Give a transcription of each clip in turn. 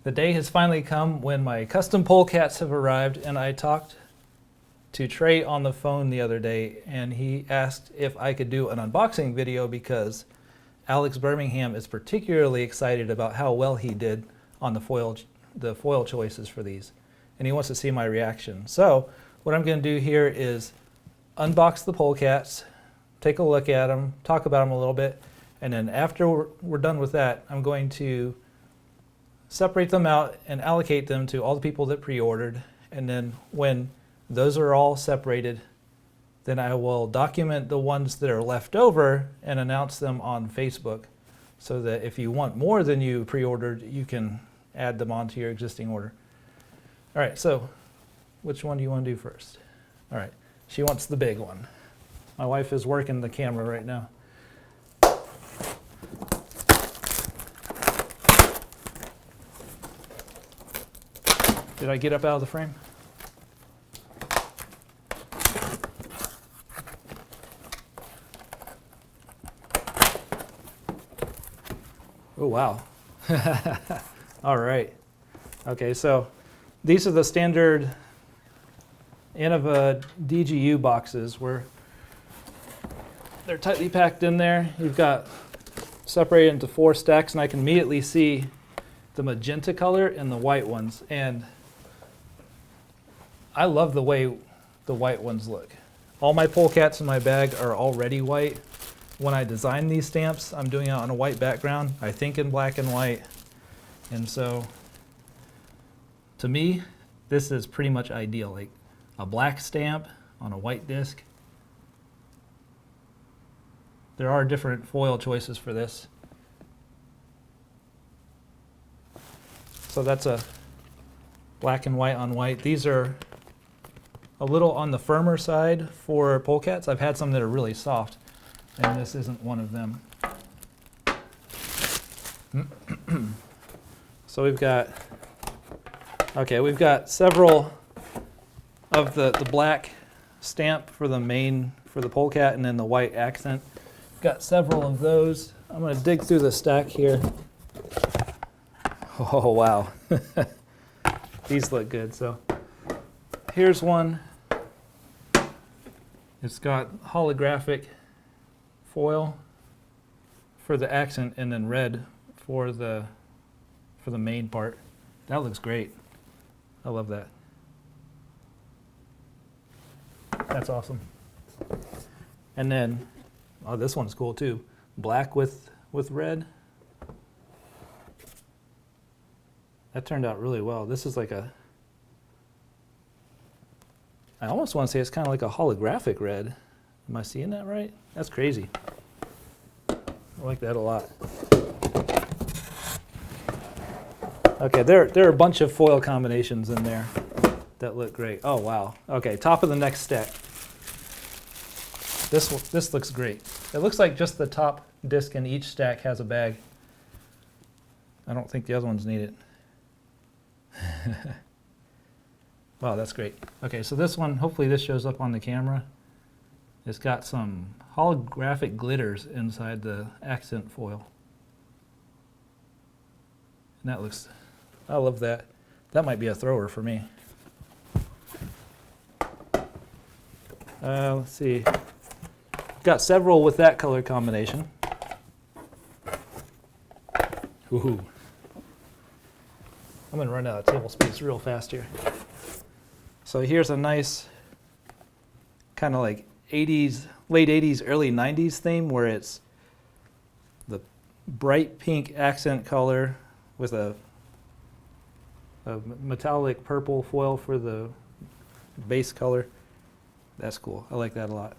The day has finally come when my custom polecats have arrived, and I talked to Trey on the phone the other day, and he asked if I could do an unboxing video because Alex Birmingham is particularly excited about how well he did on the foil choices for these, and he wants to see my reaction. So what I'm going to do here is unbox the polecats, take a look at them, talk about them a little bit, and then after we're done with that, I'm going to separate them out and allocate them to all the people that pre-ordered, and then when those are all separated, then I will document the ones that are left over and announce them on Facebook so that if you want more than you pre-ordered, you can add them onto your existing order. All right, so which one do you want to do first? All right, she wants the big one. My wife is working the camera right now. Did I get up out of the frame? Oh, wow. All right. Okay, so these are the standard Innova DGU boxes where they're tightly packed in there. You've got separated into 4 stacks, and I can immediately see the magenta color and the white ones. And I love the way the white ones look. All my polecats in my bag are already white. When I design these stamps, I'm doing it on a white background. I think in black and white. And so, to me, this is pretty much ideal. Like a black stamp on a white disc. There are different foil choices for this. So that's a black and white on white. These are a little on the firmer side for polecats. I've had some that are really soft, and this isn't one of them. So we've got several of the black stamp for the main, for the polecat, and then the white accent. Got several of those. I'm going to dig through the stack here. Oh, wow. These look good. So here's one. It's got holographic foil for the accent and then red for the main part. That looks great. I love that. That's awesome. And then, oh, this one's cool too. Black with red. That turned out really well. This is like a, I almost want to say it's kind of like a holographic red. Am I seeing that right? That's crazy. I like that a lot. Okay, there are a bunch of foil combinations in there that look great. Oh, wow. Okay, top of the next stack. This looks great. It looks like just the top disc in each stack has a bag. I don't think the other ones need it. Wow, that's great. Okay, so this one, hopefully this shows up on the camera. It's got some holographic glitters inside the accent foil. And that looks, I love that. That might be a thrower for me. Let's see. Got several with that color combination. Woohoo. I'm going to run out of table space real fast here. So here's a nice kind of like 80s, late 80s, early 90s theme where it's the bright pink accent color with a metallic purple foil for the base color. That's cool. I like that a lot.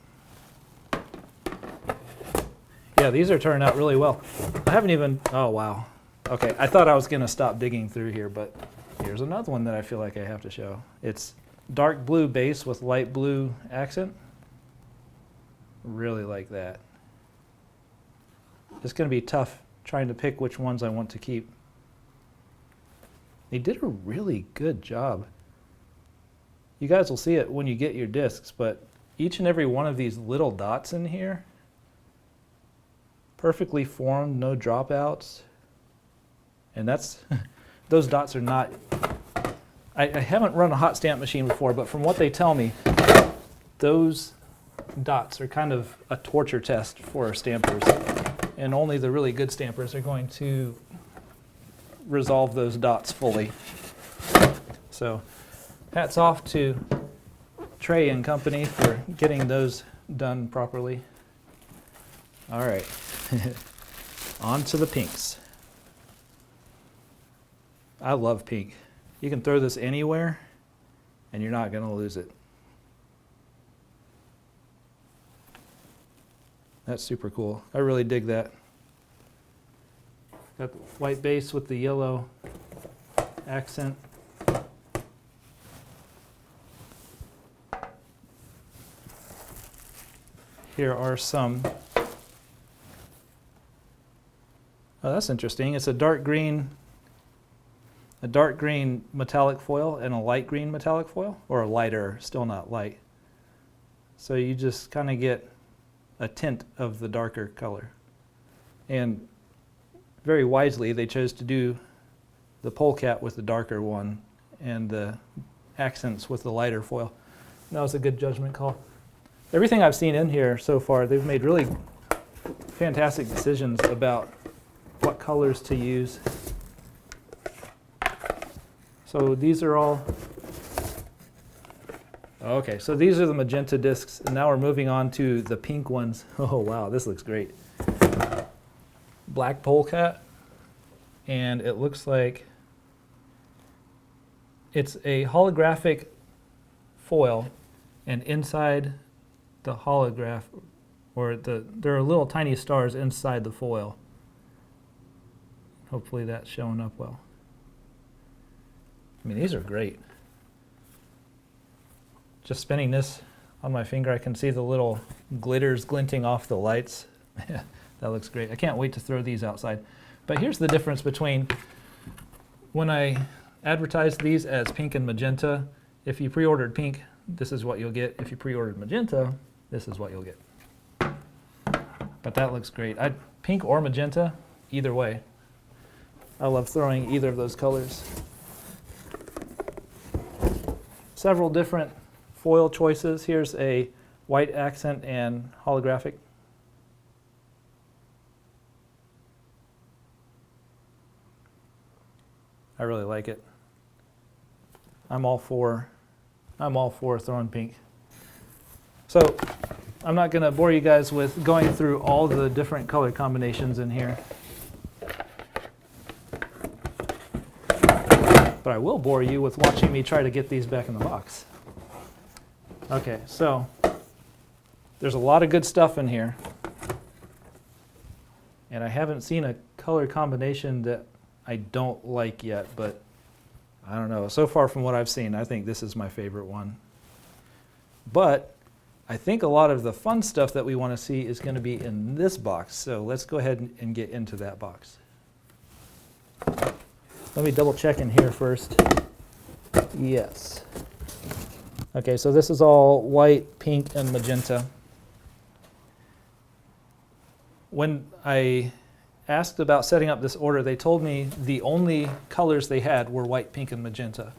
Yeah, these are turning out really well. I haven't even, oh wow. Okay, I thought I was going to stop digging through here, but here's another one that I feel like I have to show. It's dark blue base with light blue accent. Really like that. It's going to be tough trying to pick which ones I want to keep. They did a really good job. You guys will see it when you get your discs, but each and every one of these little dots in here, perfectly formed, no dropouts. And that's those dots are not, I haven't run a hot stamp machine before, but from what they tell me, those dots are kind of a torture test for stampers. And only the really good stampers are going to resolve those dots fully. So hats off to Trey and company for getting those done properly. All right, on to the pinks. I love pink. You can throw this anywhere and you're not gonna lose it. That's super cool. I really dig that. Got the white base with the yellow accent. Here are some, oh, that's interesting. It's a dark green metallic foil and a light green metallic foil, or a lighter, still not light. So you just kind of get a tint of the darker color. And very wisely, they chose to do the Polecat with the darker one and the accents with the lighter foil. That was a good judgment call. Everything I've seen in here so far, they've made really fantastic decisions about what colors to use. So these are all, okay, so these are the magenta discs, and now we're moving on to the pink ones. Oh wow, this looks great. Black Polecat, and it looks like it's a holographic foil, and inside the holograph, or there are little tiny stars inside the foil. Hopefully that's showing up well. I mean, these are great. Just spinning this on my finger, I can see the little glitters glinting off the lights. That looks great. I can't wait to throw these outside. But here's the difference between when I advertised these as pink and magenta. If you pre-ordered pink, this is what you'll get. If you pre-ordered magenta, this is what you'll get. But that looks great. Pink or magenta, either way. I love throwing either of those colors. Several different foil choices. Here's a white accent and holographic. I really like it. I'm all for throwing pink. So I'm not going to bore you guys with going through all the different color combinations in here. But I will bore you with watching me try to get these back in the box. Okay, so there's a lot of good stuff in here. And I haven't seen a color combination that I don't like yet, but I don't know. So far from what I've seen, I think this is my favorite one. But I think a lot of the fun stuff that we want to see is going to be in this box. So let's go ahead and get into that box. Let me double check in here first. Yes. Okay, so this is all white, pink, and magenta. When I asked about setting up this order, they told me the only colors they had were white, pink, and magenta.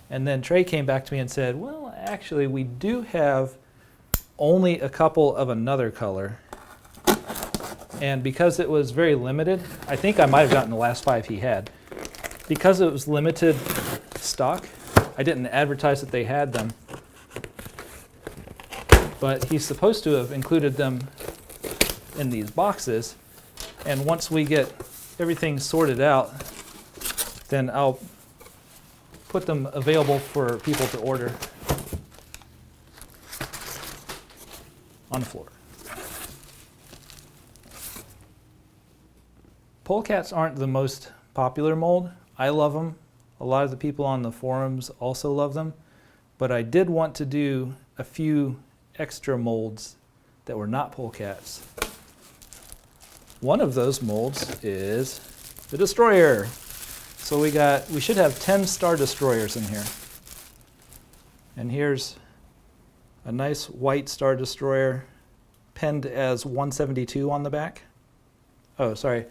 And then Trey came back to me and said, well, actually, we do have only a couple of another color. And because it was very limited, I think I might have gotten the last 5 he had. Because it was limited stock, I didn't advertise that they had them. But he's supposed to have included them in these boxes. And once we get everything sorted out, then I'll put them available for people to order on the floor. Polecats aren't the most popular mold. I love them. A lot of the people on the forums also love them. But I did want to do a few extra molds that were not Polecats. One of those molds is the Destroyer. So we should have 10 Star Destroyers in here. And here's a nice white Star Destroyer penned as 172 on the back. Oh, sorry.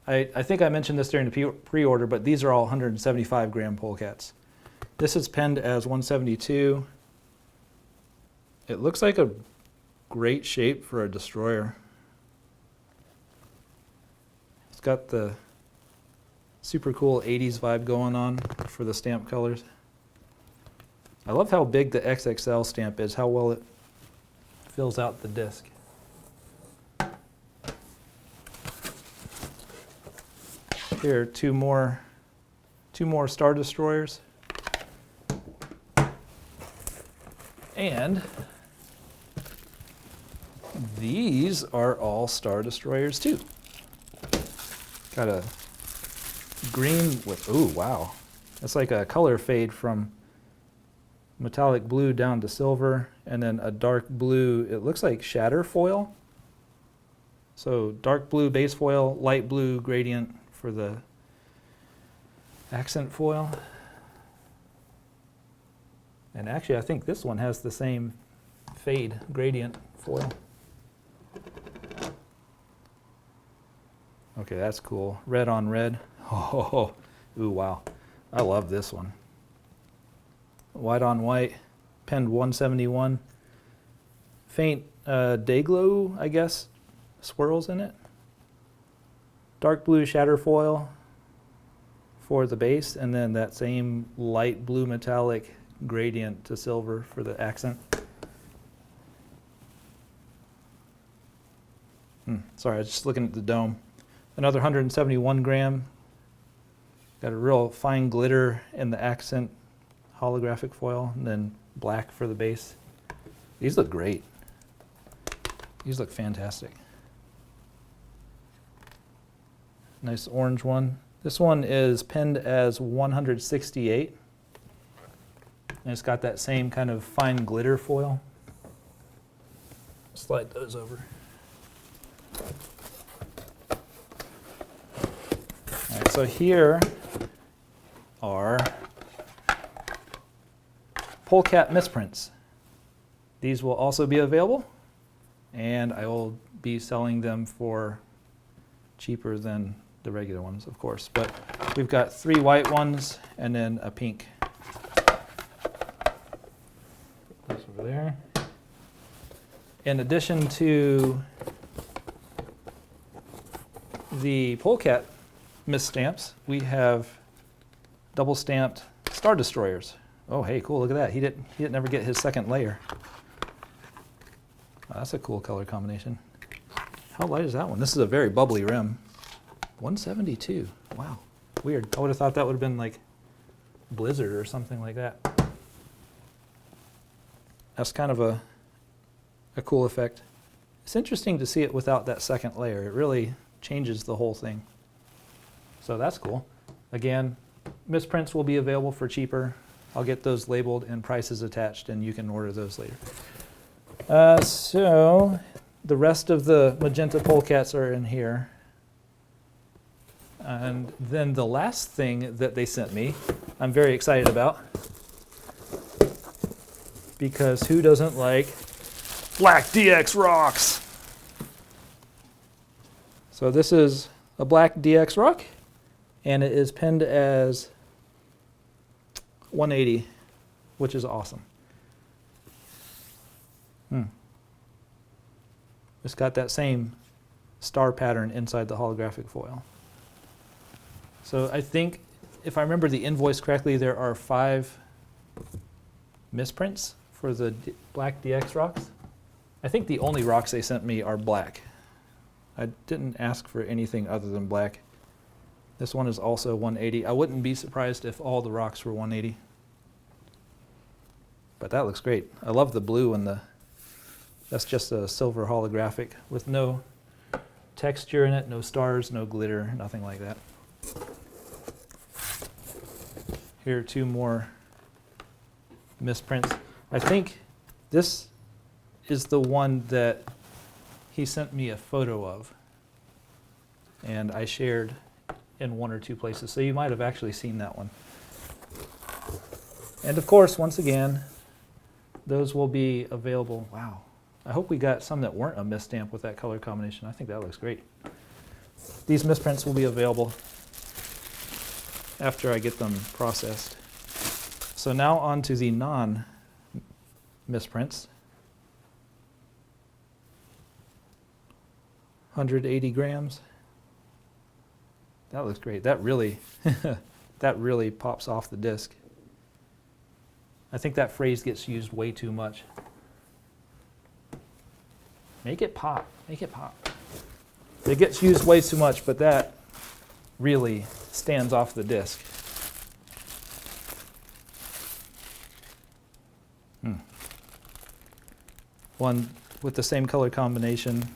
I think I mentioned this during the pre-order, but these are all 175 gram Polecats. This is penned as 172. It looks like a great shape for a destroyer. It's got the super cool 80s vibe going on for the stamp colors. I love how big the XXL stamp is, how well it fills out the disc. Here are two more Star Destroyers. And these are all Star Destroyers too. Got a green with, ooh, wow. That's like a color fade from metallic blue down to silver, and then a dark blue, it looks like shatter foil. So dark blue base foil, light blue gradient for the accent foil. And actually I think this one has the same fade gradient foil. Okay, that's cool. Red on red. Oh, ooh, wow. I love this one. White on white, penned 171. Faint day glow, I guess, swirls in it. Dark blue shatter foil for the base, and then that same light blue metallic gradient to silver for the accent. Sorry, I was just looking at the dome. Another 171 gram. Got a real fine glitter in the accent holographic foil, and then black for the base. These look great. These look fantastic. Nice orange one. This one is penned as 168. And it's got that same kind of fine glitter foil. Slide those over. All right, so here are Polecat Misprints. These will also be available, and I will be selling them for cheaper than the regular ones, of course. But we've got 3 white ones and then a pink. Put this over there. In addition to the Polecat Misstamps, we have double stamped Star Destroyers. Oh, hey, cool, look at that. He didn't ever get his second layer. Oh, that's a cool color combination. How light is that one? This is a very bubbly rim. 172, wow, weird. I would have thought that would have been like Blizzard or something like that. That's kind of a cool effect. It's interesting to see it without that second layer. It really changes the whole thing. So that's cool. Again, misprints will be available for cheaper. I'll get those labeled and prices attached, and you can order those later. So the rest of the magenta polecats are in here. And then the last thing that they sent me, I'm very excited about, because who doesn't like Black DX rocks? So this is a Black DX rock, and it is penned as 180, which is awesome. It's got that same star pattern inside the holographic foil. So I think, if I remember the invoice correctly, there are 5 misprints for the Black DX rocks. I think the only rocks they sent me are black. I didn't ask for anything other than black. This one is also 180. I wouldn't be surprised if all the rocks were 180. But that looks great. I love the blue and that's just a silver holographic with no texture in it, no stars, no glitter, nothing like that. Here are 2 more misprints. I think this is the one that he sent me a photo of, and I shared in 1 or 2 places, so you might have actually seen that one. And of course, once again, those will be available. Wow. I hope we got some that weren't a misstamp with that color combination. I think that looks great. These misprints will be available after I get them processed. So now on to the non-misprints. 180 grams. That looks great. That really, that really pops off the disc. I think that phrase gets used way too much. Make it pop. Make it pop. It gets used way too much, but that really stands off the disc. One with the same color combination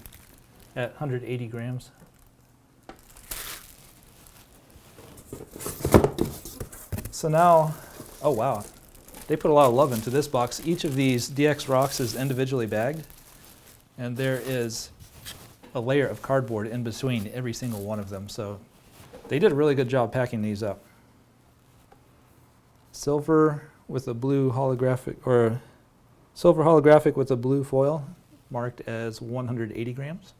at 180 grams. So now, oh wow, they put a lot of love into this box. Each of these DX rocks is individually bagged, and there is a layer of cardboard in between every single one of them. So they did a really good job packing these up. Silver with a blue holographic, or silver holographic with a blue foil, marked as 180 grams.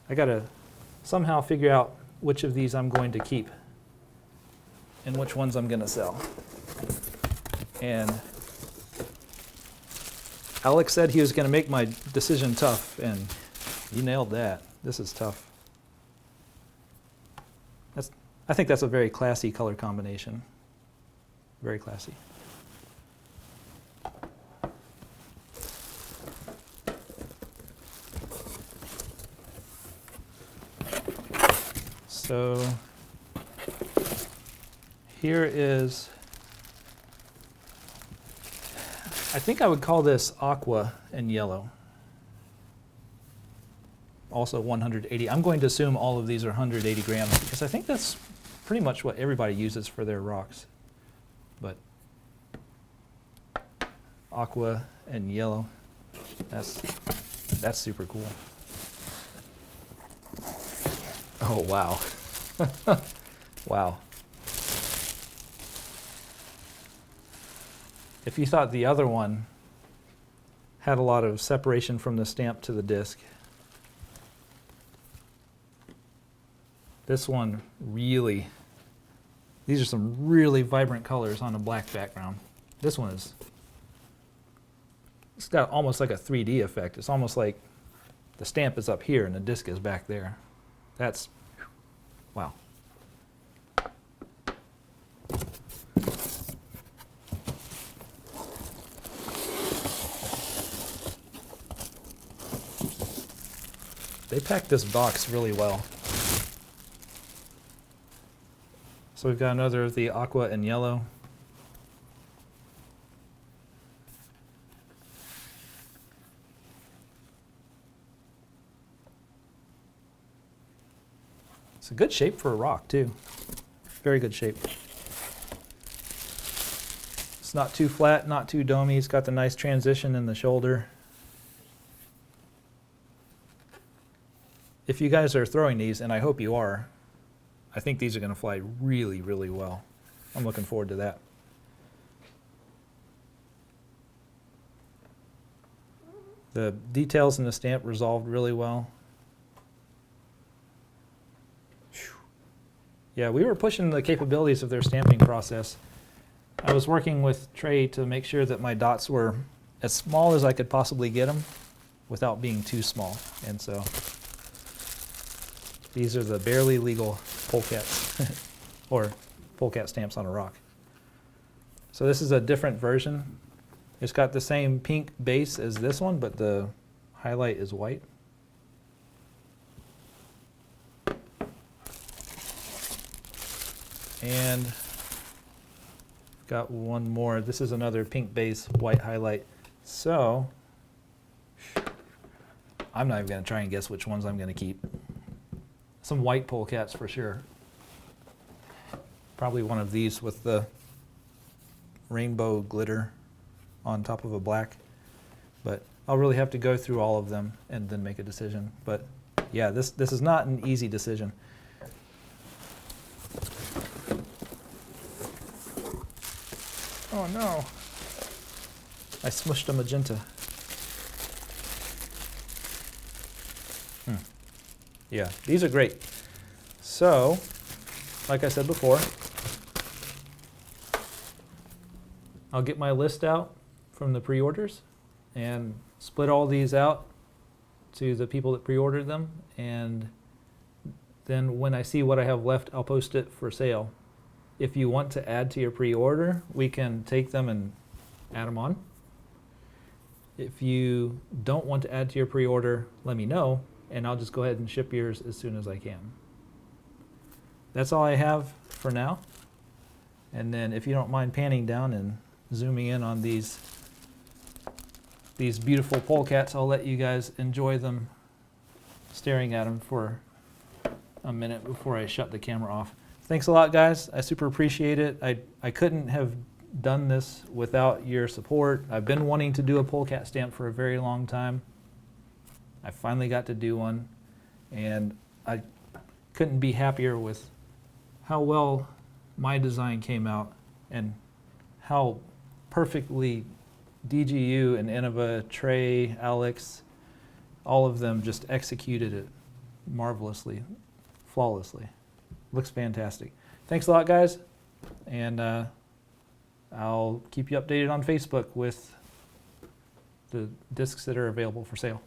I gotta somehow figure out which of these I'm going to keep and which ones I'm gonna sell. And Alex said he was gonna make my decision tough, and he nailed that. This is tough. I think that's a very classy color combination. Very classy. So here is, I think I would call this aqua and yellow. Also 180. I'm going to assume all of these are 180 grams because I think that's pretty much what everybody uses for their rocks. But aqua and yellow, that's super cool. Oh wow. Wow. If you thought the other one had a lot of separation from the stamp to the disc, this one really, these are some really vibrant colors on a black background. This one is, it's got almost like a 3D effect. It's almost like the stamp is up here and the disc is back there. That's, wow. They packed this box really well. So we've got another of the aqua and yellow. It's a good shape for a rock too. Very good shape. It's not too flat, not too domey. It's got the nice transition in the shoulder. If you guys are throwing these, and I hope you are, I think these are going to fly really, really well. I'm looking forward to that. The details in the stamp resolved really well. Yeah, we were pushing the capabilities of their stamping process. I was working with Trey to make sure that my dots were as small as I could possibly get them without being too small. And so these are the barely legal Polecats, or Polecat stamps on a rock. So this is a different version. It's got the same pink base as this one, but the highlight is white. And got one more. This is another pink base, white highlight. So I'm not even going to try and guess which ones I'm going to keep. Some white Polecats for sure. Probably one of these with the rainbow glitter on top of a black. But I'll really have to go through all of them and then make a decision. But yeah, this is not an easy decision. Oh no, I smushed a magenta. Yeah, these are great. So, like I said before, I'll get my list out from the pre-orders and split all these out to the people that pre-ordered them, and then when I see what I have left, I'll post it for sale. If you want to add to your pre-order, we can take them and add them on. If you don't want to add to your pre-order, let me know, and I'll just go ahead and ship yours as soon as I can. That's all I have for now. And then if you don't mind panning down and zooming in on these beautiful polecats, I'll let you guys enjoy them, staring at them for a minute before I shut the camera off. Thanks a lot, guys. I super appreciate it. I couldn't have done this without your support. I've been wanting to do a polecat stamp for a very long time. I finally got to do one, and I couldn't be happier with how well my design came out and how perfectly DGU and Innova, Trey, Alex, all of them just executed it marvelously, flawlessly. Looks fantastic. Thanks a lot, guys, and I'll keep you updated on Facebook with the discs that are available for sale.